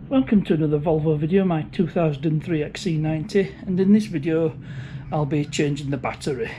Welcome to another Volvo video, my 2003 XC90, and in this video I'll be changing the battery.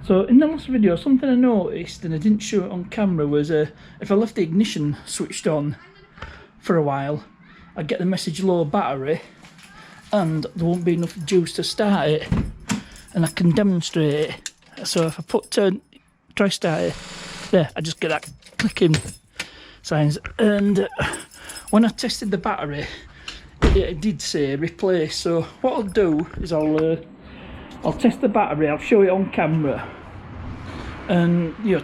So in the last video, something I noticed and I didn't show it on camera was if I left the ignition switched on for a while, I'd get the message low battery and there won't be enough juice to start it, and I can demonstrate it. So if I try start it, there, I just get that clicking signs, and when I tested the battery it did say replace. So what I'll do is I'll test the battery, I'll show it on camera, and you know,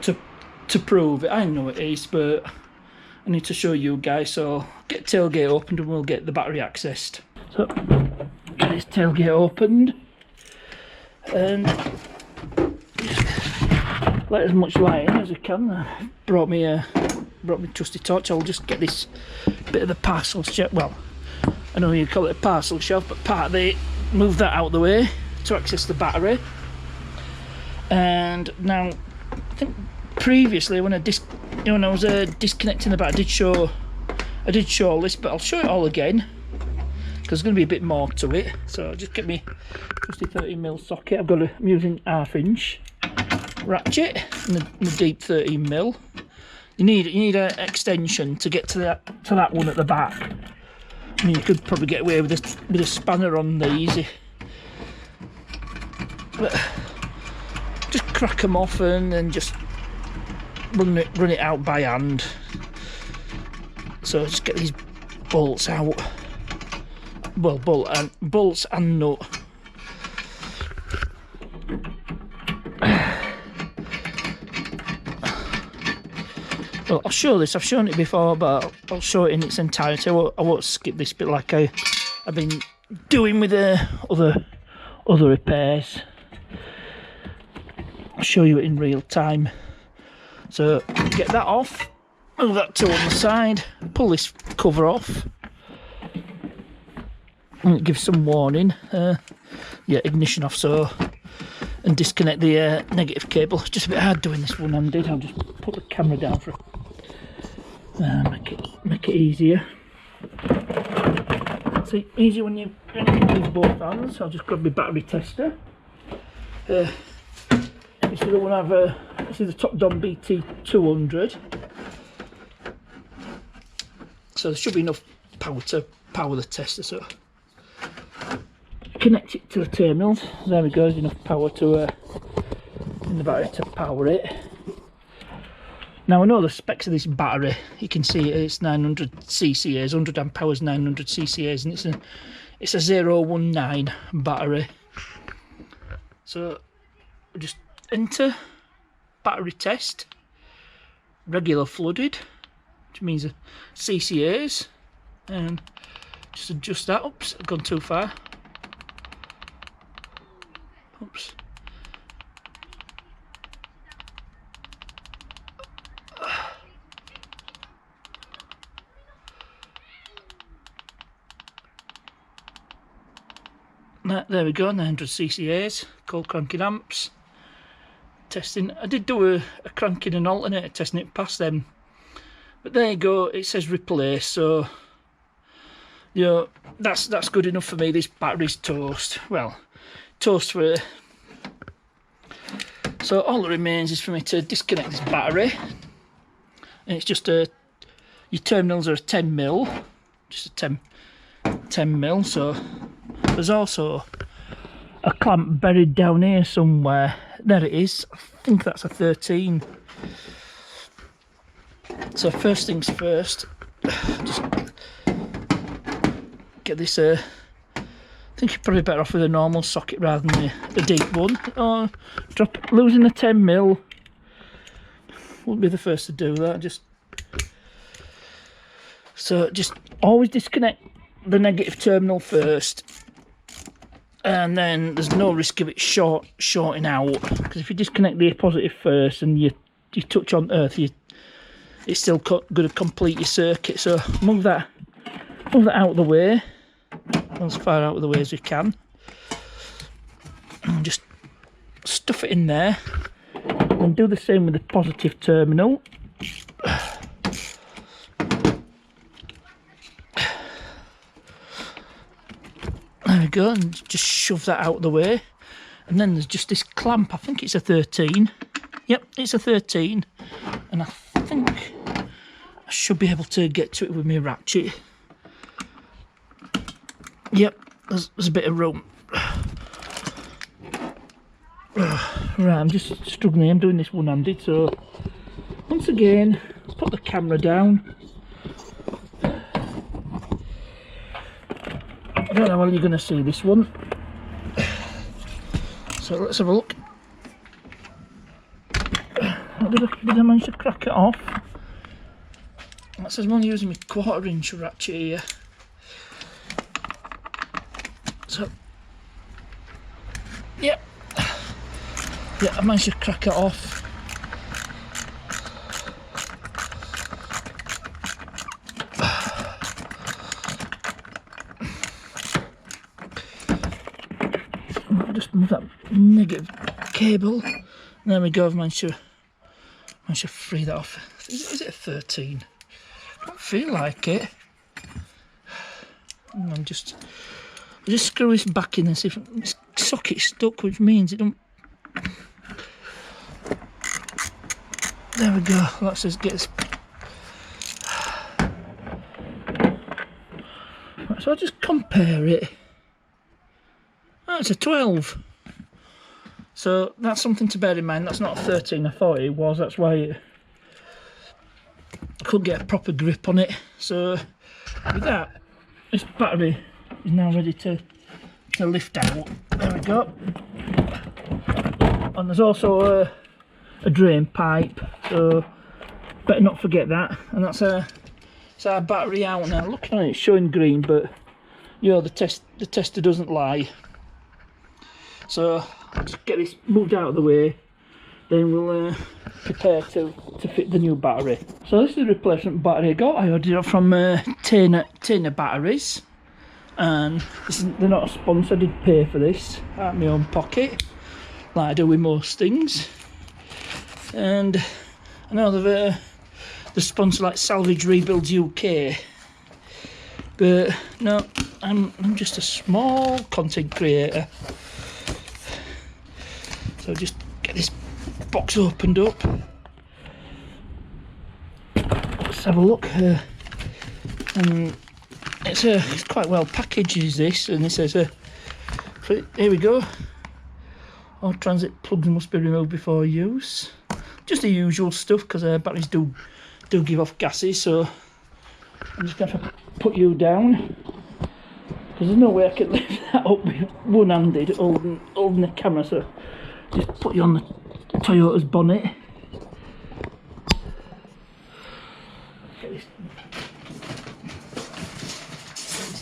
to prove it. I know it is, but I need to show you guys. So get tailgate opened and we'll get the battery accessed. So get this tailgate opened and just let as much light in as I can. Brought me trusty torch. I'll just get this bit of the parcel shelf. Well, I know you call it a parcel shelf, but part of it, move that out of the way to access the battery. And now I think previously when I was disconnecting the battery, I did show all this, but I'll show it all again because there's going to be a bit more to it. So just get me trusty 13mm socket. I'm using 1/2 inch ratchet and a deep 13mm. You need an extension to get to that one at the back. I mean, you could probably get away with a spanner on these. But just crack them off and then just run it out by hand. So just get these bolts out. Well, bolts and nut. Well, I'll show this. I've shown it before, but I'll show it in its entirety. I won't skip this bit like I've been doing with other repairs. I'll show you it in real time. So get that off, move that to one side, pull this cover off, and give some warning. Yeah, ignition off. So, and disconnect the negative cable. It's just a bit hard doing this one-handed. I'll just put the camera down for make it easier. See, easier when you use both hands. I'll just grab my battery tester. This is the one this is the Top Don BT200. So there should be enough power to power the tester. So connect it to the terminals. There we go. There's enough power in the battery to power it. Now I know the specs of this battery. You can see it's 900 ccas, 100 amp hours, 900 ccas, and it's a 019 battery. So just enter battery test, regular flooded, which means ccas, and just adjust that. Oops, I've gone too far. Oops. There we go, 900 ccas, cold cranking amps. Testing. I did do a cranking and alternator testing, it passed them. But there you go, it says replace, so you know, that's good enough for me. This battery's toast. Well, toast for so all that remains is for me to disconnect this battery. And it's just your terminals are a 10mm, just a 10mm. So there's also a clamp buried down here somewhere. There it is. I think that's a 13. So first things first, just get this. I think you're probably better off with a normal socket rather than the deep one. Oh, losing the 10mm. Won't be the first to do that. Just always disconnect the negative terminal first. and then there's no risk of it shorting out, because if you disconnect the positive first and you touch on earth, it's still going to complete your circuit. So move that out of the way, as far out of the way as we can, and just stuff it in there, and do the same with the positive terminal. There we go, and just shove that out of the way. And then there's just this clamp, I think it's a 13. Yep, it's a 13. And I think I should be able to get to it with my ratchet. Yep, there's a bit of room. Right, I'm just struggling, I'm doing this one-handed, so once again, let's put the camera down. I don't know how well you're going to see this one, so let's have a look. Did I manage to crack it off? That says I'm only using my 1/4 inch ratchet here. So, yep. Yeah, I managed to crack it off. I'll just move that negative cable. There we go, I've managed to free that off. Is it a 13? I don't feel like it. I'll just screw this back in and see if this socket's stuck, which means it don't. There we go, let's just get this. Right, so I'll just compare it. Oh, it's a 12. So that's something to bear in mind. That's not a 13, I thought it was. That's why I couldn't get a proper grip on it. So with that, this battery is now ready to lift out. There we go. And there's also a drain pipe, so better not forget that. And that's our battery out now. Looking at it, it's showing green, but you know, the tester doesn't lie. So I'll just get this moved out of the way, then we'll prepare to fit the new battery. So this is the replacement battery I got. I ordered it from Tayna batteries, and they're not a sponsor. I did pay for this out of my own pocket, like I do with most things. And I know they're sponsor like Salvage Rebuilds UK, but no, I'm just a small content creator. So just get this box opened up. Let's have a look. And it's quite well packaged, is this, and it says here we go. All transit plugs must be removed before use. Just the usual stuff, because batteries do give off gases. So I'm just going to put you down, because there's no way I can lift that up with one-handed holding the camera. So just put you on the Toyota's bonnet. Get this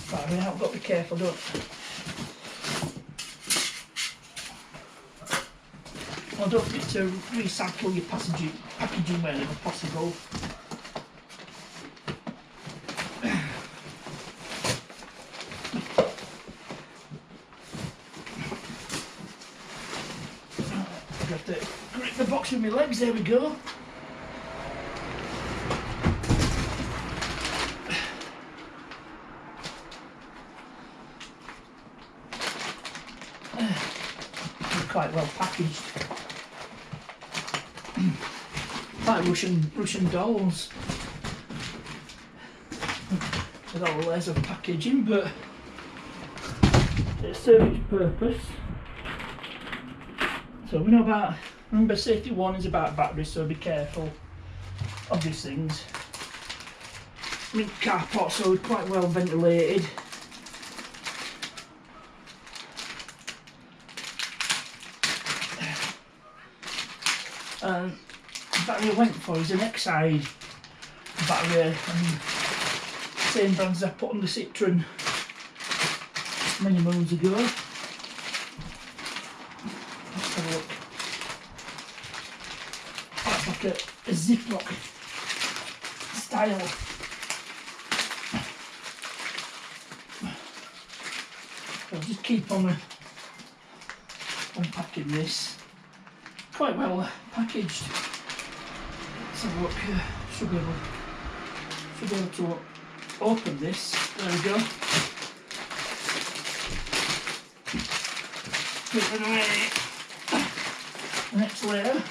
battery out. I've got to be careful, don't forget to recycle your packaging wherever possible. I've got to grip the box with my legs, there we go. Quite well packaged. Like Russian dolls with all the layers of packaging, but it serves its purpose. So we know about, remember, safety warning is about batteries, so be careful of these things. I mean, carport's so quite well ventilated. And the battery I went for is an X-side battery, and same brands I put on the Citroen many moons ago. like a Ziploc style. I'll just keep on unpacking this. Quite well packaged. Let's have a look. Should be able to open this. There we go. Put it away. The next layer.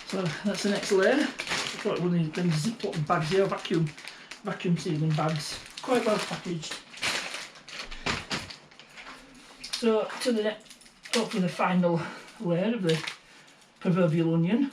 So that's the next layer. I've got one of these Ziploc bags here, vacuum sealing bags. Quite well packaged. So to the hopefully the final layer of the proverbial onion.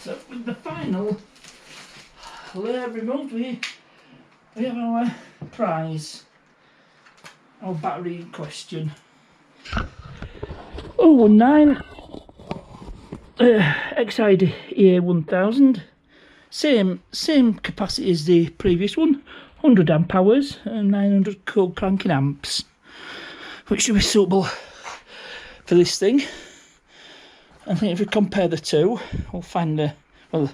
So with the final layer removed, we have our prize, our battery in question. 019 XID EA1000, same capacity as the previous one, 100 amp hours and 900 co-cranking amps, which should be suitable for this thing. I think if we compare the two, we'll find well,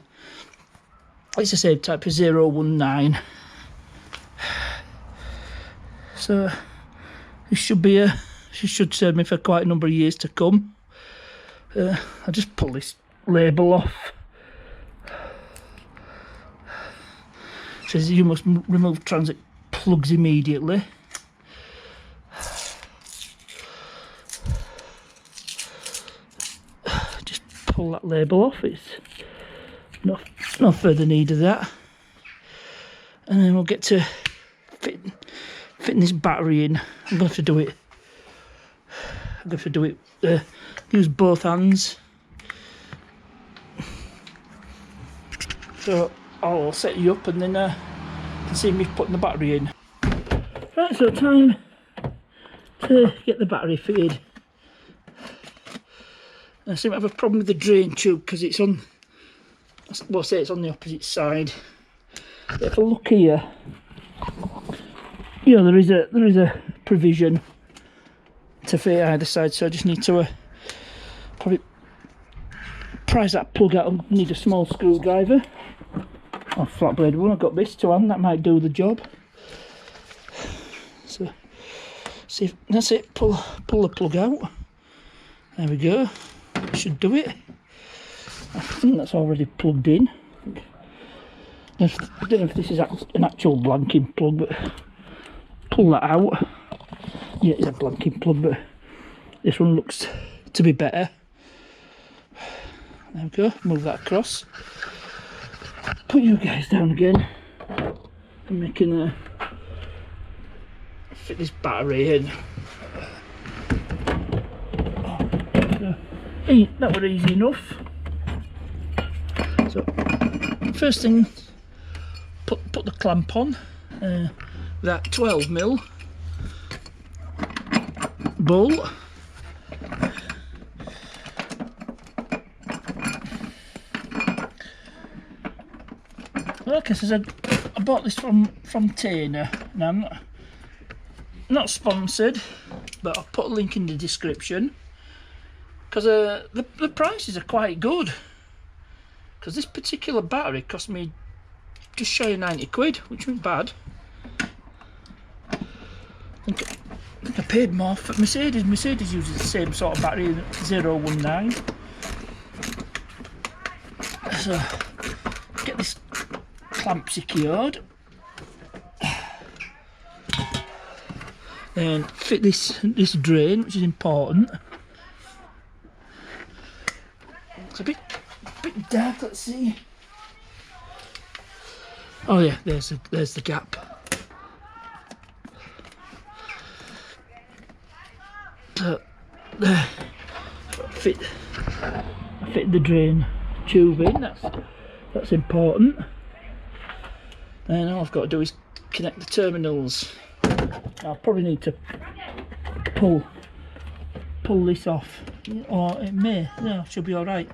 it's the same type of 019. So this should serve me for quite a number of years to come. I'll just pull this label off. It says you must remove transit plugs immediately. Just pull that label off. It's no further need of that. And then we'll get to fitting this battery in. I'm going to have to do it. Use both hands. So I'll set you up and then you can see me putting the battery in. Right, so time to get the battery fitted. I seem to have a problem with the drain tube because it's on, well, say it's on the opposite side. But if I look here, you know, there is a provision to fit either side, so I just need to probably prise that plug out. I need a small screwdriver or flat blade one. I've got this to hand, that might do the job. So see if that's it. Pull the plug out. There we go. Should do it. I think that's already plugged in. I don't know if this is an actual blanking plug, but pull that out. Yeah, it's a blanking plug, but this one looks to be better. There we go. Move that across. Put you guys down again. I'm making fit this battery in. That was easy enough. So first thing, put the clamp on with that 12mm bolt. Like I said, I bought this from Tayna. Now I'm not sponsored, but I'll put a link in the description because the prices are quite good. Because this particular battery cost me just shy of 90 quid, which wasn't bad. I think I paid more for Mercedes. Mercedes uses the same sort of battery, 019. So get this clamp secured, then fit this drain, which is important. It's a bit dark. Let's see. Oh yeah, there's the gap. So there, fit the drain tube in. That's important. And all I've got to do is connect the terminals. I'll probably need to pull this off, or it may. No, it should be all right.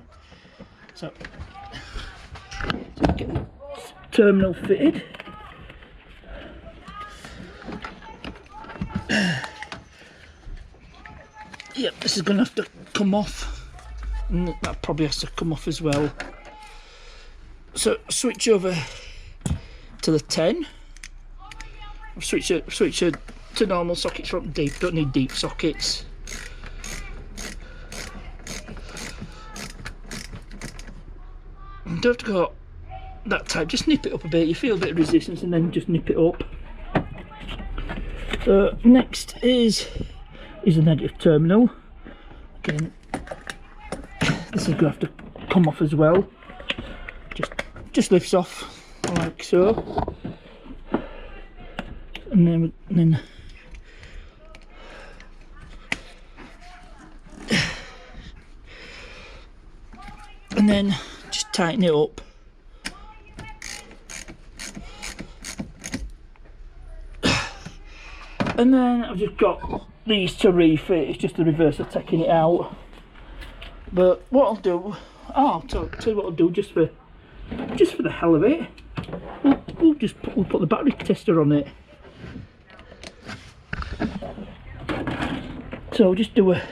So get the terminal fitted. Yep, this is going to have to come off, and that probably has to come off as well. So switch over to the 10. Switch it to normal sockets from deep. Don't need deep sockets. And don't have to go that tight. Just nip it up a bit. You feel a bit of resistance, and then just nip it up. So next is the negative terminal. Again, this is going to have to come off as well. Just lifts off like so, and then just tighten it up. And then I've just got these to refit. It's just the reverse of taking it out. But what I'll do, I'll tell you what I'll do just for the hell of it. We'll put the battery tester on it. So just do a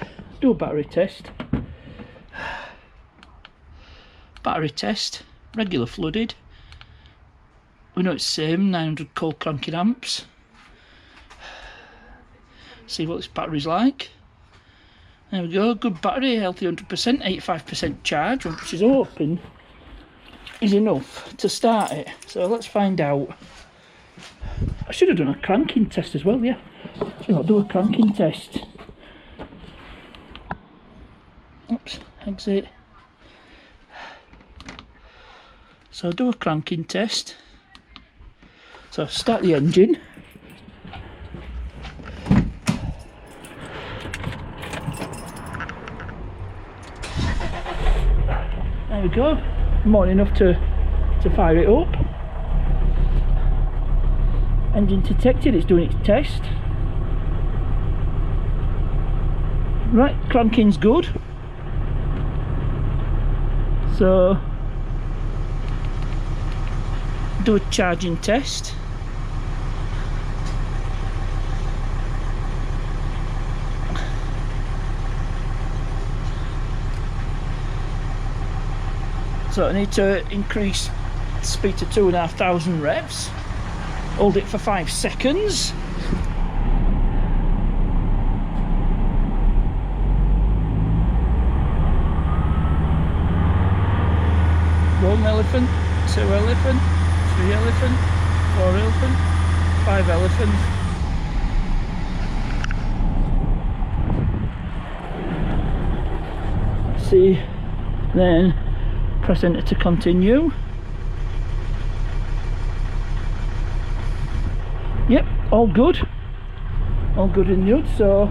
battery test. Battery test, regular flooded. We know it's the same, 900 cold cranking amps. See what this battery's like. There we go, good battery, healthy 100%, 85% charge, which is hoping is enough to start it. So let's find out. I should have done a cranking test as well, yeah. So I'll do a cranking test. Oops, exit. So I'll do a cranking test. So start the engine. There we go, more than enough to fire it up. Engine detected, it's doing its test. Right, cranking's good. So, do a charging test. So I need to increase the speed to 2,500 revs. Hold it for 5 seconds. One elephant, 2 elephant, 3 elephant, 4 elephant, 5 elephant. Let's see, then press enter to continue. Yep, all good in the hood. So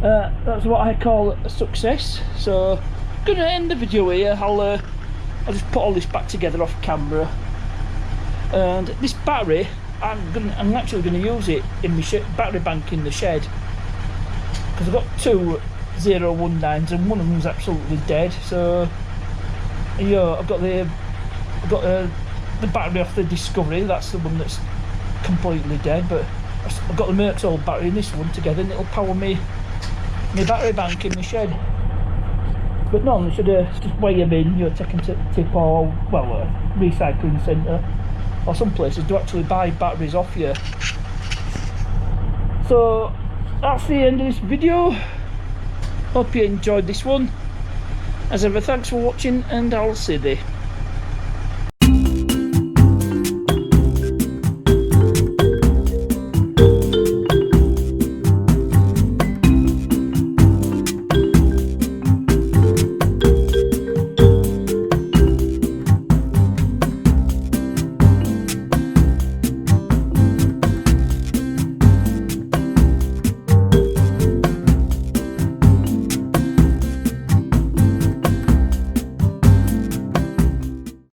that's what I call a success. So I'm gonna end the video here. I'll just put all this back together off camera. And this battery, I'm actually going to use it in my battery bank in the shed, because I've got 2 019s and one of them's absolutely dead. So yeah, I've got the battery off the Discovery. That's the one that's completely dead. But I've got the Merck's old battery and this one together, and it'll power me my battery bank in the shed. But normally should just weigh them in, you know, take them to tip or, well, a recycling centre, or some places do actually buy batteries off you. So that's the end of this video. Hope you enjoyed this one. As ever, thanks for watching, and I'll see you.